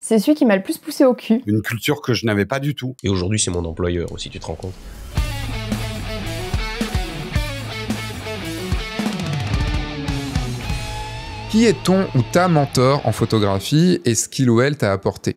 C'est celui qui m'a le plus poussé au cul. Une culture que je n'avais pas du tout. Et aujourd'hui, c'est mon employeur aussi, tu te rends compte? Qui est ton ou ta mentor en photographie et ce qu'il ou elle t'a apporté?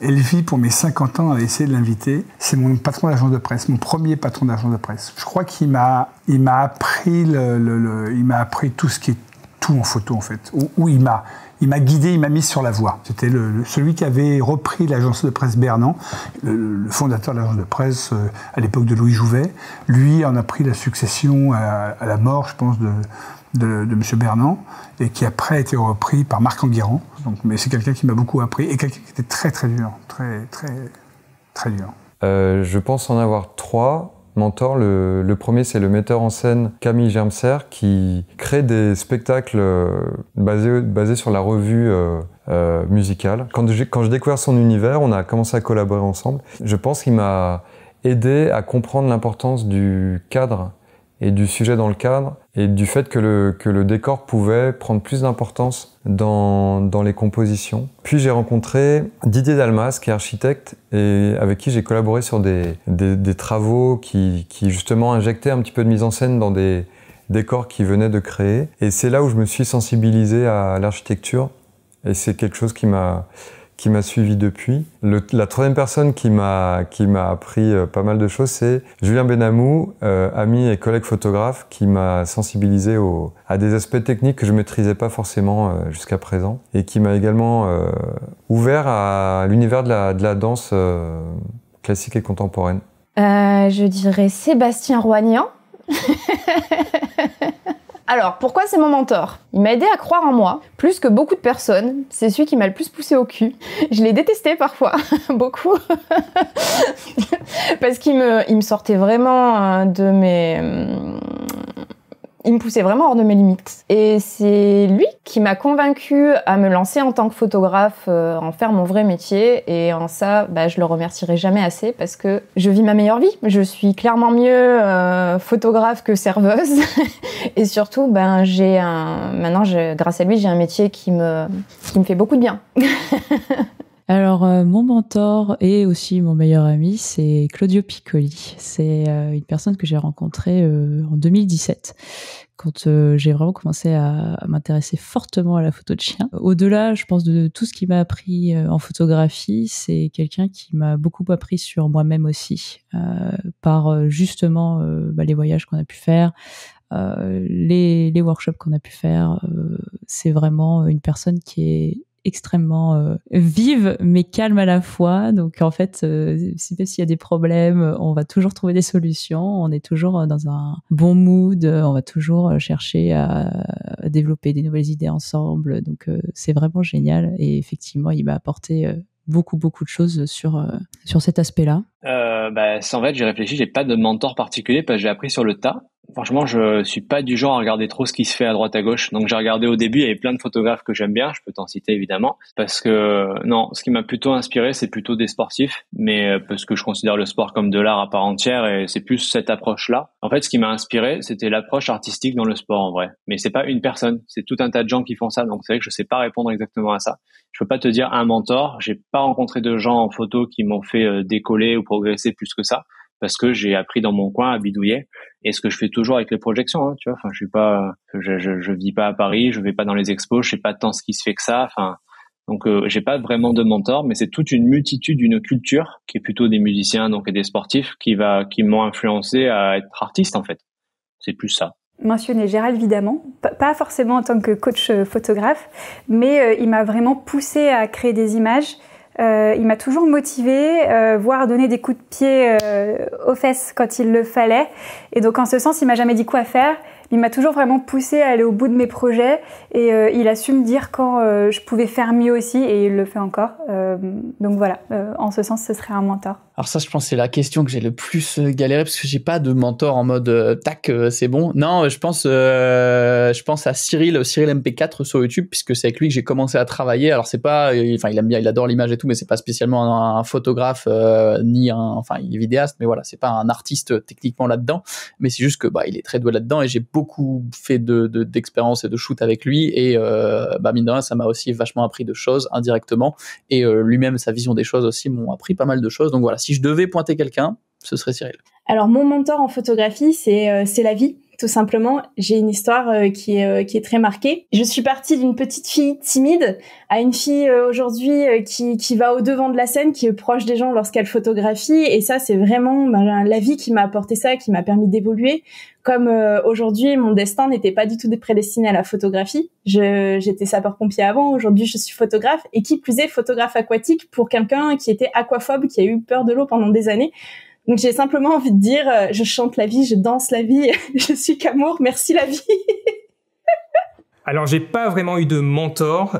Elvie, pour mes 50 ans, a essayé de l'inviter. C'est mon patron d'agence de presse, mon premier patron d'agence de presse. Je crois qu'il m'a appris il m'a appris tout ce qui est tout en photo, en fait. Où il m'a guidé, il m'a mis sur la voie. C'était celui qui avait repris l'agence de presse Bernan, le fondateur de l'agence de presse à l'époque de Louis Jouvet. Lui en a pris la succession à la mort, je pense, de M. Bernan, et qui après a été repris par Marc Enguerrand. Mais c'est quelqu'un qui m'a beaucoup appris, et quelqu'un qui était très très dur, très dur. Je pense en avoir 3 mentors. Le premier, c'est le metteur en scène Camille Germser, qui crée des spectacles basés sur la revue musicale. Quand j'ai découvert son univers, on a commencé à collaborer ensemble. Je pense qu'il m'a aidé à comprendre l'importance du cadre et du sujet dans le cadre, et du fait que le décor pouvait prendre plus d'importance dans les compositions. Puis j'ai rencontré Didier Dalmas, qui est architecte, et avec qui j'ai collaboré sur des travaux qui justement injectaient un petit peu de mise en scène dans des décors qu'il venait de créer. Et c'est là où je me suis sensibilisé à l'architecture, et c'est quelque chose qui m'a suivi depuis. La troisième personne qui m'a appris pas mal de choses, c'est Julien Benamou, ami et collègue photographe, qui m'a sensibilisé à des aspects techniques que je maîtrisais pas forcément jusqu'à présent, et qui m'a également ouvert à l'univers de la danse classique et contemporaine. Je dirais Sébastien Roignan. Alors, pourquoi c'est mon mentor? Il m'a aidé à croire en moi, plus que beaucoup de personnes. C'est celui qui m'a le plus poussé au cul. Je l'ai détesté parfois, beaucoup. Parce qu'il me sortait vraiment de mes... Il me poussait vraiment hors de mes limites. Et c'est lui qui m'a convaincue à me lancer en tant que photographe, en faire mon vrai métier. Et en ça, je le remercierai jamais assez parce que je vis ma meilleure vie. Je suis clairement mieux photographe que serveuse. Et surtout, maintenant, grâce à lui, j'ai un métier qui me fait beaucoup de bien. Alors, mon mentor et aussi mon meilleur ami, c'est Claudio Piccoli. C'est une personne que j'ai rencontrée en 2017, quand j'ai vraiment commencé à m'intéresser fortement à la photo de chien. Au-delà, je pense, de tout ce qu'il m'a appris en photographie, c'est quelqu'un qui m'a beaucoup appris sur moi-même aussi, par justement les voyages qu'on a pu faire, les workshops qu'on a pu faire. C'est vraiment une personne qui est extrêmement vive mais calme à la fois, donc en fait même s'il y a des problèmes, on va toujours trouver des solutions, on est toujours dans un bon mood, on va toujours chercher à développer des nouvelles idées ensemble, donc c'est vraiment génial. Et effectivement, il m'a apporté beaucoup de choses sur cet aspect-là. En fait, j'ai réfléchi, j'ai pas de mentor particulier parce que j'ai appris sur le tas. Franchement, je suis pas du genre à regarder trop ce qui se fait à droite à gauche. Donc j'ai regardé au début, il y avait plein de photographes que j'aime bien, je peux t'en citer évidemment, parce que non, ce qui m'a plutôt inspiré, c'est plutôt des sportifs, mais parce que je considère le sport comme de l'art à part entière, et c'est plus cette approche-là. En fait, ce qui m'a inspiré, c'était l'approche artistique dans le sport en vrai. Mais c'est pas une personne, c'est tout un tas de gens qui font ça, donc c'est vrai que je sais pas répondre exactement à ça. Je peux pas te dire un mentor, j'ai pas rencontré de gens en photo qui m'ont fait décoller ou progresser plus que ça, parce que j'ai appris dans mon coin à bidouiller, et ce que je fais toujours avec les projections, hein, tu vois. Enfin, je vis pas à Paris, je vais pas dans les expos, je sais pas tant ce qui se fait que ça. Enfin, donc j'ai pas vraiment de mentor, mais c'est toute une multitude, une culture qui est plutôt des musiciens, donc et des sportifs, qui m'ont influencé à être artiste en fait. C'est plus ça. Mentionner Gérald évidemment, pas forcément en tant que coach photographe, mais il m'a vraiment poussé à créer des images. Il m'a toujours motivée, voire donné des coups de pied aux fesses quand il le fallait. Et donc en ce sens, il m'a jamais dit quoi faire. Il m'a toujours vraiment poussée à aller au bout de mes projets, et il a su me dire quand je pouvais faire mieux aussi, et il le fait encore. Donc voilà, en ce sens, ce serait un mentor. Alors ça, je pense que c'est la question que j'ai le plus galéré parce que j'ai pas de mentor en mode tac, c'est bon. Non, je pense à Cyril MP4 sur YouTube puisque c'est avec lui que j'ai commencé à travailler. Alors c'est pas, enfin il aime bien, il adore l'image et tout, mais c'est pas spécialement un photographe enfin il est vidéaste, mais voilà, c'est pas un artiste techniquement là-dedans. Mais c'est juste que il est très doué là-dedans et j'ai beaucoup fait d'expériences et de shoot avec lui et mine de rien, ça m'a aussi vachement appris de choses indirectement et lui-même sa vision des choses aussi m'ont appris pas mal de choses. Donc voilà. Si je devais pointer quelqu'un, ce serait Cyril. Alors, mon mentor en photographie, c'est la vie, tout simplement. J'ai une histoire qui est très marquée. Je suis partie d'une petite fille timide à une fille aujourd'hui qui va au devant de la scène, qui est proche des gens lorsqu'elle photographie. Et ça, c'est vraiment la vie qui m'a apporté ça, qui m'a permis d'évoluer. Comme aujourd'hui, mon destin n'était pas du tout prédestiné à la photographie. J'étais sapeur-pompier avant, aujourd'hui je suis photographe, et qui plus est photographe aquatique pour quelqu'un qui était aquaphobe, qui a eu peur de l'eau pendant des années. Donc j'ai simplement envie de dire, je chante la vie, je danse la vie, je suis qu'amour, merci la vie. Alors j'ai pas vraiment eu de mentor,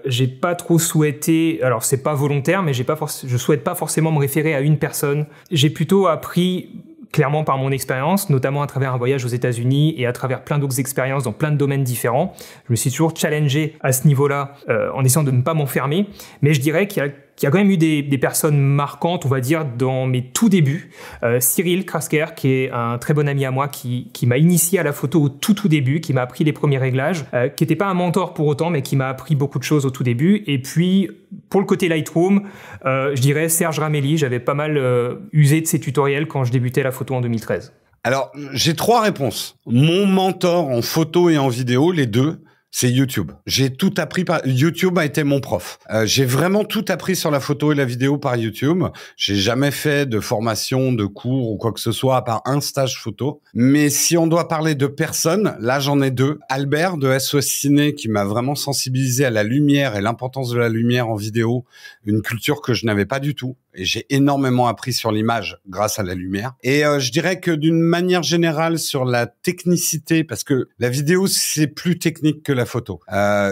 j'ai pas trop souhaité, alors c'est pas volontaire, mais je souhaite pas forcément me référer à une personne. J'ai plutôt appris clairement par mon expérience, notamment à travers un voyage aux États-Unis et à travers plein d'autres expériences dans plein de domaines différents. Je me suis toujours challengé à ce niveau-là en essayant de ne pas m'enfermer, mais je dirais qu'il y a quand même eu des personnes marquantes, on va dire, dans mes tout débuts. Cyril Krasker, qui est un très bon ami à moi, qui m'a initié à la photo au tout début, qui m'a appris les premiers réglages, qui n'était pas un mentor pour autant, mais qui m'a appris beaucoup de choses au tout début. Et puis, pour le côté Lightroom, je dirais Serge Ramelli. J'avais pas mal usé de ses tutoriels quand je débutais la photo en 2013. Alors, j'ai 3 réponses. Mon mentor en photo et en vidéo, les deux, c'est YouTube. J'ai tout appris YouTube a été mon prof. J'ai vraiment tout appris sur la photo et la vidéo par YouTube. J'ai jamais fait de formation, de cours ou quoi que ce soit à part un stage photo. Mais si on doit parler de personnes, là j'en ai 2. Albert de SOS Ciné qui m'a vraiment sensibilisé à la lumière et l'importance de la lumière en vidéo, une culture que je n'avais pas du tout. Et j'ai énormément appris sur l'image grâce à la lumière. Et je dirais que d'une manière générale sur la technicité, parce que la vidéo c'est plus technique que la photo.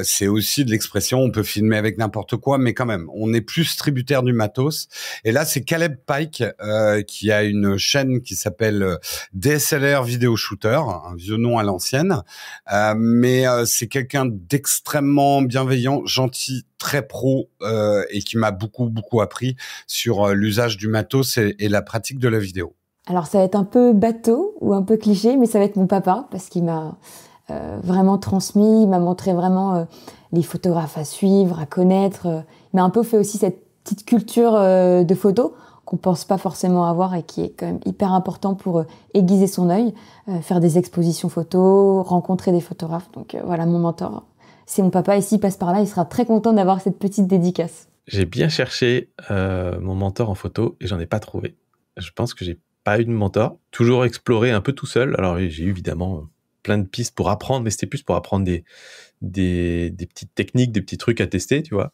C'est aussi de l'expression, on peut filmer avec n'importe quoi, mais quand même, on est plus tributaire du matos. Et là, c'est Caleb Pike qui a une chaîne qui s'appelle DSLR Video Shooter, un vieux nom à l'ancienne. Mais c'est quelqu'un d'extrêmement bienveillant, gentil, très pro et qui m'a beaucoup appris sur l'usage du matos et la pratique de la vidéo. Alors ça va être un peu bateau ou un peu cliché, mais ça va être mon papa parce qu'il m'a vraiment transmis, il m'a montré vraiment les photographes à suivre, à connaître. Il m'a un peu fait aussi cette petite culture de photo qu'on pense pas forcément avoir et qui est quand même hyper important pour aiguiser son œil, faire des expositions photos, rencontrer des photographes. Donc voilà, mon mentor, c'est mon papa. Et s'il passe par là, il sera très content d'avoir cette petite dédicace. J'ai bien cherché mon mentor en photo et j'en ai pas trouvé. Je pense que j'ai pas eu de mentor. Toujours exploré un peu tout seul. Alors j'ai eu évidemment plein de pistes pour apprendre, mais c'était plus pour apprendre des petites techniques, des petits trucs à tester, tu vois.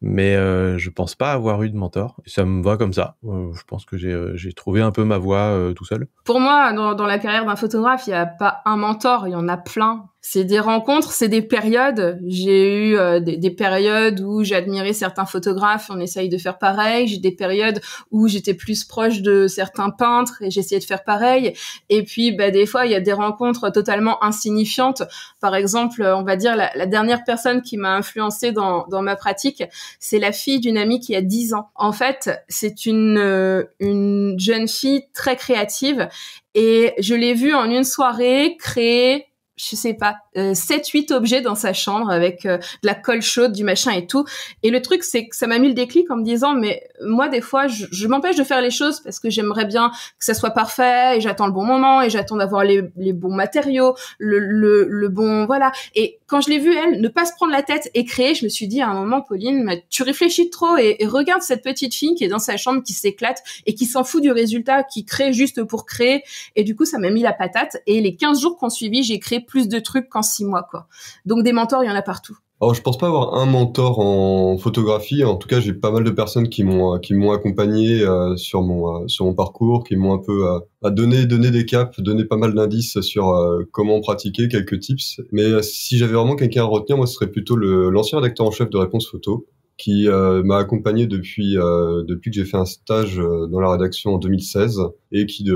Mais je pense pas avoir eu de mentor. Ça me va comme ça. Je pense que j'ai trouvé un peu ma voie tout seul. Pour moi, dans la carrière d'un photographe, il n'y a pas un mentor, il y en a plein. C'est des rencontres, c'est des périodes. J'ai eu des périodes où j'ai admiré certains photographes, on essaye de faire pareil. J'ai des périodes où j'étais plus proche de certains peintres et j'essayais de faire pareil. Et puis, des fois, il y a des rencontres totalement insignifiantes. Par exemple, on va dire la dernière personne qui m'a influencée dans ma pratique, c'est la fille d'une amie qui a 10 ans. En fait, c'est une jeune fille très créative et je l'ai vue en une soirée créer, je sais pas, 7-8 objets dans sa chambre avec de la colle chaude, du machin et tout. Et le truc, c'est que ça m'a mis le déclic en me disant, mais moi, des fois, je m'empêche de faire les choses parce que j'aimerais bien que ça soit parfait et j'attends le bon moment et j'attends d'avoir les bons matériaux, le bon, voilà. Et quand je l'ai vue, elle, ne pas se prendre la tête et créer, je me suis dit à un moment, Pauline, mais tu réfléchis trop et regarde cette petite fille qui est dans sa chambre, qui s'éclate et qui s'en fout du résultat, qui crée juste pour créer. Et du coup, ça m'a mis la patate. Et les 15 jours qu'on suivi, j'ai créé plus de trucs qu'en 6 mois, quoi. Donc des mentors, il y en a partout. Alors je pense pas avoir un mentor en photographie. En tout cas, j'ai pas mal de personnes qui m'ont accompagné sur mon parcours, qui m'ont un peu donné des caps, donné pas mal d'indices sur comment pratiquer, quelques tips. Mais si j'avais vraiment quelqu'un à retenir, moi ce serait plutôt l'ancien rédacteur en chef de Réponse Photo, qui m'a accompagné depuis que j'ai fait un stage dans la rédaction en 2016 et qui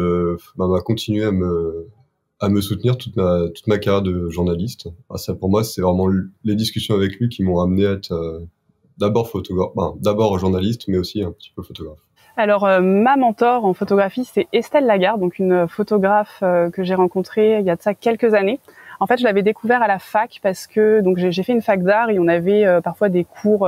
m'a continué à me soutenir toute ma carrière de journaliste. Ça, pour moi, c'est vraiment les discussions avec lui qui m'ont amené à être d'abord photographe, d'abord journaliste, mais aussi un petit peu photographe. Alors, ma mentor en photographie, c'est Estelle Lagarde, donc une photographe que j'ai rencontrée il y a de ça quelques années. En fait, je l'avais découvert à la fac parce que donc j'ai fait une fac d'art et on avait parfois des cours.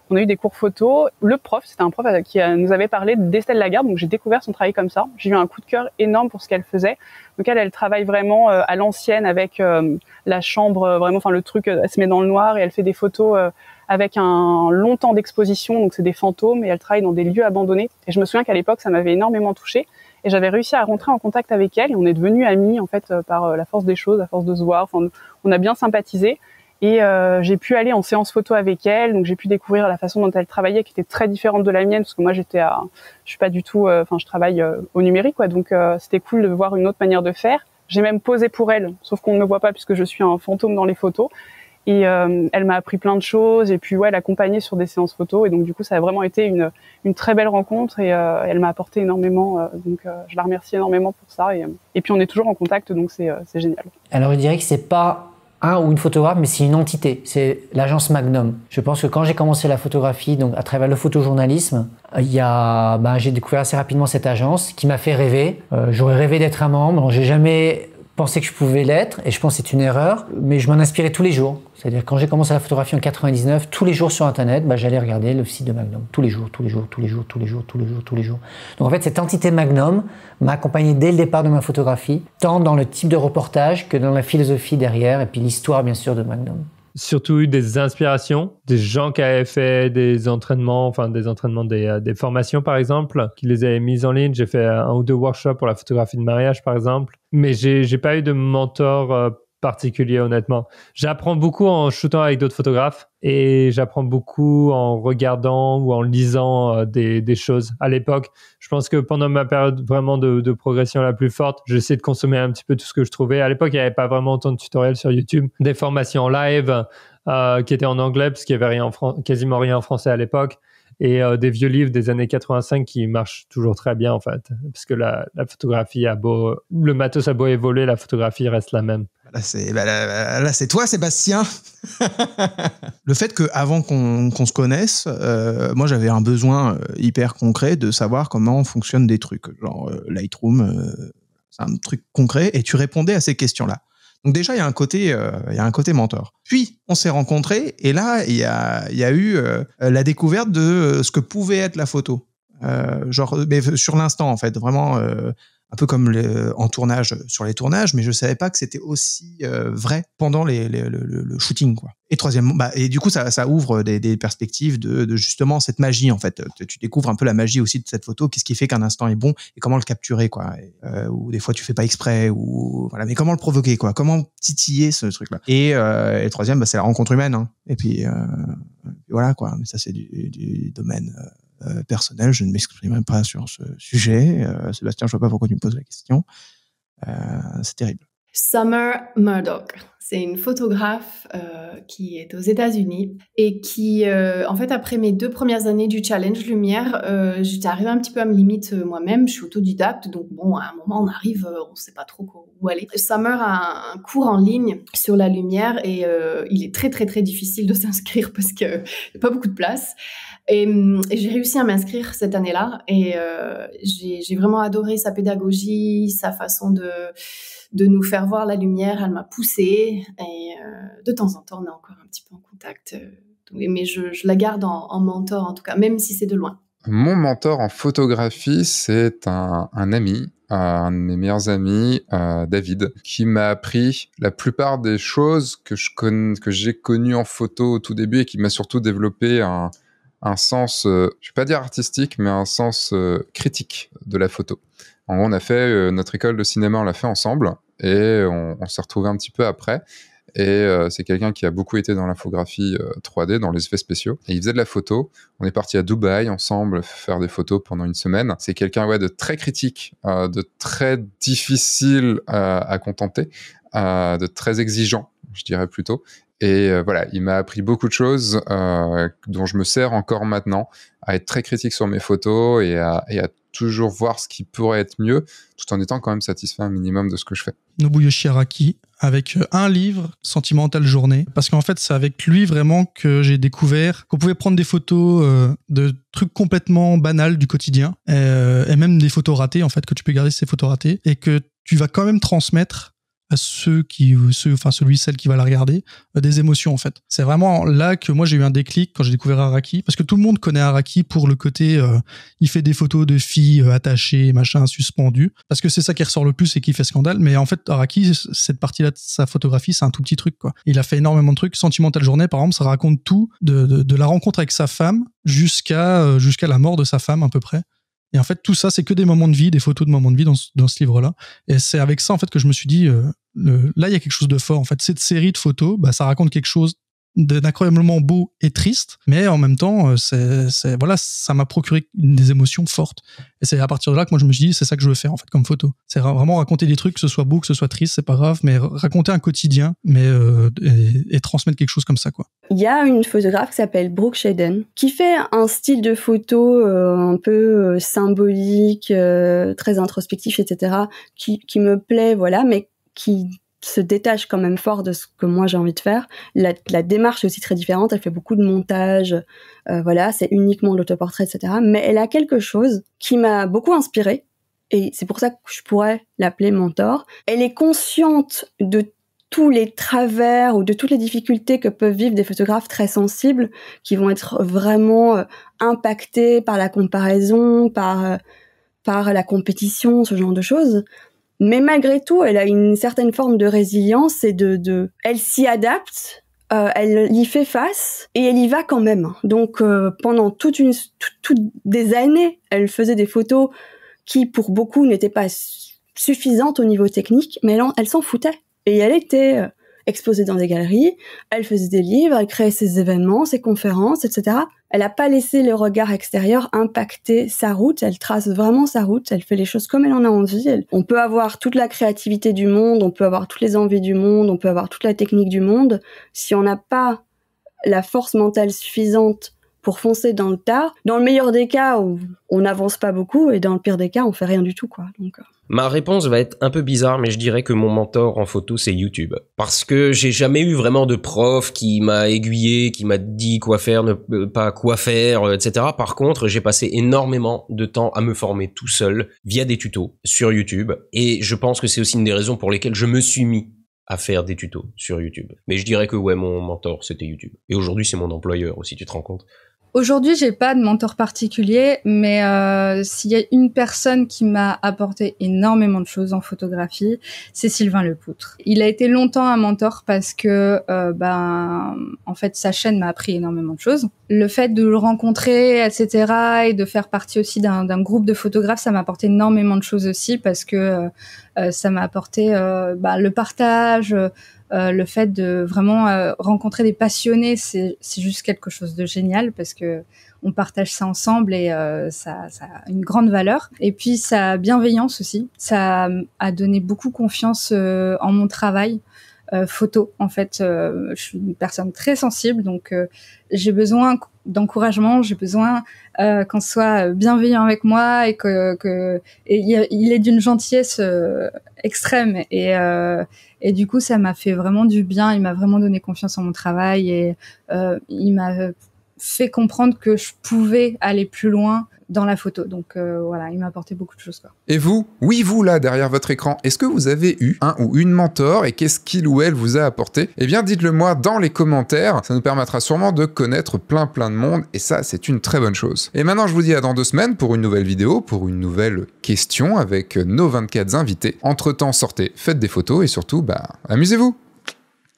On a eu des cours photo. Le prof, c'était un prof qui nous avait parlé d'Estelle Lagarde, donc j'ai découvert son travail comme ça. J'ai eu un coup de cœur énorme pour ce qu'elle faisait. Donc elle travaille vraiment à l'ancienne avec la chambre, vraiment, enfin le truc, elle se met dans le noir et elle fait des photos avec un long temps d'exposition, donc c'est des fantômes et elle travaille dans des lieux abandonnés. Et je me souviens qu'à l'époque, ça m'avait énormément touchée et j'avais réussi à rentrer en contact avec elle et on est devenus amis en fait par la force des choses, à force de se voir. Enfin, on a bien sympathisé. Et j'ai pu aller en séance photo avec elle, donc j'ai pu découvrir la façon dont elle travaillait, qui était très différente de la mienne, parce que moi je suis pas du tout, je travaille au numérique, quoi, donc c'était cool de voir une autre manière de faire. J'ai même posé pour elle, sauf qu'on ne me voit pas puisque je suis un fantôme dans les photos. Et elle m'a appris plein de choses, et puis ouais, elle accompagnait sur des séances photo, et donc du coup ça a vraiment été une très belle rencontre, et elle m'a apporté énormément, donc je la remercie énormément pour ça, et puis on est toujours en contact, donc c'est génial. Alors je dirais que c'est pas un ou une photographe, mais c'est une entité, c'est l'agence Magnum. Je pense que quand j'ai commencé la photographie, donc à travers le photojournalisme, j'ai découvert assez rapidement cette agence qui m'a fait rêver. J'aurais rêvé d'être un membre, j'ai jamais pensé que je pouvais l'être, et je pense que c'est une erreur, mais je m'en inspirais tous les jours. C'est-à-dire quand j'ai commencé la photographie en 99, tous les jours sur Internet, j'allais regarder le site de Magnum. Tous les jours. Donc en fait, cette entité Magnum m'a accompagné dès le départ de ma photographie, tant dans le type de reportage que dans la philosophie derrière, et puis l'histoire bien sûr de Magnum. Surtout eu des inspirations, des gens qui avaient fait des entraînements, des formations par exemple, qui les avaient mises en ligne. J'ai fait un ou deux workshops pour la photographie de mariage par exemple, mais j'ai pas eu de mentor particulier honnêtement. J'apprends beaucoup en shootant avec d'autres photographes et j'apprends beaucoup en regardant ou en lisant des choses. À l'époque, je pense que pendant ma période vraiment de progression la plus forte, j'essayais de consommer un petit peu tout ce que je trouvais. À l'époque, il n'y avait pas vraiment autant de tutoriels sur YouTube, des formations en live qui étaient en anglais parce qu'il n'y avait quasiment rien en français à l'époque, et des vieux livres des années 85 qui marchent toujours très bien en fait, parce que la photographie le matos a beau évoluer, la photographie reste la même. Là, c'est toi, Sébastien. Le fait qu'avant qu'on se connaisse, moi, j'avais un besoin hyper concret de savoir comment fonctionnent des trucs. Genre Lightroom, c'est un truc concret, et tu répondais à ces questions-là. Donc déjà, il y a un côté mentor. Puis, on s'est rencontrés, et là, il y a eu la découverte de ce que pouvait être la photo. Mais sur l'instant, en fait, vraiment... un peu comme en tournage, sur les tournages, mais je savais pas que c'était aussi vrai pendant le shooting, quoi. Et troisièmement, et du coup, ça ouvre des perspectives de justement cette magie, en fait. Tu découvres un peu la magie aussi de cette photo, qu'est-ce qui fait qu'un instant est bon et comment le capturer, quoi. Ou des fois, tu fais pas exprès, ou voilà, mais comment le provoquer, quoi. Comment titiller ce truc-là. Et le troisième, c'est la rencontre humaine, hein. Et puis voilà, quoi. Mais ça, c'est du domaine personnel, je ne m'exprime même pas sur ce sujet. Sébastien, je ne vois pas pourquoi tu me poses la question. C'est terrible. Summer Murdoch, c'est une photographe qui est aux États-Unis et qui, en fait, après mes 2 premières années du challenge lumière, j'étais arrivée un petit peu à me limite moi-même. Je suis autodidacte, donc bon, à un moment, on arrive, on ne sait pas trop où aller. Summer a un cours en ligne sur la lumière et il est très, très, très difficile de s'inscrire parce qu'il n'y a pas beaucoup de place. Et j'ai réussi à m'inscrire cette année-là et j'ai vraiment adoré sa pédagogie, sa façon de nous faire voir la lumière. Elle m'a poussée et de temps en temps, on est encore un petit peu en contact. Mais je la garde en mentor en tout cas, même si c'est de loin. Mon mentor en photographie, c'est un ami, un de mes meilleurs amis, David, qui m'a appris la plupart des choses que j'ai connues en photo au tout début et qui m'a surtout développé un sens, je ne vais pas dire artistique, mais un sens critique de la photo. En gros, on a fait notre école de cinéma, on l'a fait ensemble, et on s'est retrouvés un petit peu après. Et c'est quelqu'un qui a beaucoup été dans l'infographie 3D, dans les effets spéciaux. Et il faisait de la photo. On est parti à Dubaï ensemble faire des photos pendant une semaine. C'est quelqu'un de très critique, de très difficile à contenter, de très exigeant. je dirais plutôt. Et voilà, il m'a appris beaucoup de choses dont je me sers encore maintenant, à être très critique sur mes photos et à toujours voir ce qui pourrait être mieux, tout en étant quand même satisfait un minimum de ce que je fais. Nobuyoshi Araki, avec un livre, Sentimental Journée, parce qu'en fait, c'est avec lui vraiment que j'ai découvert qu'on pouvait prendre des photos de trucs complètement banals du quotidien, et même des photos ratées, en fait, que tu peux garder ces photos ratées, et que tu vas quand même transmettre à celle qui va la regarder, des émotions en fait. C'est vraiment là que moi j'ai eu un déclic quand j'ai découvert Araki, parce que tout le monde connaît Araki pour le côté il fait des photos de filles attachées, machin, suspendues, parce que c'est ça qui ressort le plus et qui fait scandale, mais en fait Araki, cette partie-là de sa photographie, c'est un tout petit truc quoi. Il a fait énormément de trucs. Sentimental Journée par exemple, ça raconte tout de la rencontre avec sa femme jusqu'à la mort de sa femme à peu près. Et en fait, tout ça, c'est que des moments de vie, des photos de moments de vie dans ce livre-là. Et c'est avec ça, en fait, que je me suis dit, là, il y a quelque chose de fort. En fait, cette série de photos, ça raconte quelque chose d'incroyablement beau et triste, mais en même temps, voilà, ça m'a procuré des émotions fortes. Et c'est à partir de là que moi, je me suis dit, c'est ça que je veux faire, en fait, comme photo. C'est vraiment raconter des trucs, que ce soit beau, que ce soit triste, c'est pas grave, mais raconter un quotidien, mais et transmettre quelque chose comme ça, quoi. Il y a une photographe qui s'appelle Brooke Shaden, qui fait un style de photo un peu symbolique, très introspectif, etc., qui me plaît, voilà, mais qui se détache quand même fort de ce que moi j'ai envie de faire. La démarche est aussi très différente, elle fait beaucoup de montage, voilà, c'est uniquement l'autoportrait, etc. Mais elle a quelque chose qui m'a beaucoup inspirée, et c'est pour ça que je pourrais l'appeler mentor. Elle est consciente de tous les travers ou de toutes les difficultés que peuvent vivre des photographes très sensibles, qui vont être vraiment impactés par la comparaison, par la compétition, ce genre de choses. Mais malgré tout, elle a une certaine forme de résilience et elle s'y adapte, elle y fait face et elle y va quand même. Donc pendant toutes des années, elle faisait des photos qui pour beaucoup n'étaient pas suffisantes au niveau technique, mais elle s'en foutait. Et elle était exposée dans des galeries, elle faisait des livres, elle créait ses événements, ses conférences, etc. Elle n'a pas laissé le regard extérieur impacter sa route, elle trace vraiment sa route, elle fait les choses comme elle en a envie. On peut avoir toute la créativité du monde, on peut avoir toutes les envies du monde, on peut avoir toute la technique du monde. Si on n'a pas la force mentale suffisante pour foncer dans le tas, dans le meilleur des cas, on n'avance pas beaucoup, et dans le pire des cas, on fait rien du tout, quoi. Donc, Ma réponse va être un peu bizarre, mais je dirais que mon mentor en photo, c'est YouTube. Parce que j'ai jamais eu vraiment de prof qui m'a aiguillé, qui m'a dit quoi faire, pas quoi faire, etc. Par contre, j'ai passé énormément de temps à me former tout seul via des tutos sur YouTube. Et je pense que c'est aussi une des raisons pour lesquelles je me suis mis à faire des tutos sur YouTube. Mais je dirais que ouais, mon mentor, c'était YouTube. Et aujourd'hui, c'est mon employeur aussi, tu te rends compte ? Aujourd'hui, j'ai pas de mentor particulier, mais s'il y a une personne qui m'a apporté énormément de choses en photographie, c'est Sylvain Lepoutre. Il a été longtemps un mentor parce que, en fait, sa chaîne m'a appris énormément de choses. Le fait de le rencontrer, etc., et de faire partie aussi d'un groupe de photographes, ça m'a apporté énormément de choses aussi parce que ça m'a apporté le partage. Le fait de vraiment rencontrer des passionnés, c'est juste quelque chose de génial parce que on partage ça ensemble et ça a une grande valeur. Et puis sa bienveillance aussi, ça a donné beaucoup confiance en mon travail photo. En fait, je suis une personne très sensible, donc j'ai besoin d'encouragement, j'ai besoin qu'on soit bienveillant avec moi et il est d'une gentillesse extrême et du coup ça m'a fait vraiment du bien. Il m'a vraiment donné confiance en mon travail et il m'a fait comprendre que je pouvais aller plus loin dans la photo. Donc voilà, il m'a apporté beaucoup de choses, quoi. Et vous, oui vous là derrière votre écran, est-ce que vous avez eu un ou une mentor et qu'est-ce qu'il ou elle vous a apporté? Eh bien dites-le moi dans les commentaires, ça nous permettra sûrement de connaître plein de monde et ça c'est une très bonne chose. Et maintenant je vous dis à dans 2 semaines pour une nouvelle vidéo, pour une nouvelle question avec nos 24 invités. Entre temps sortez, faites des photos et surtout amusez-vous.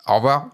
Au revoir.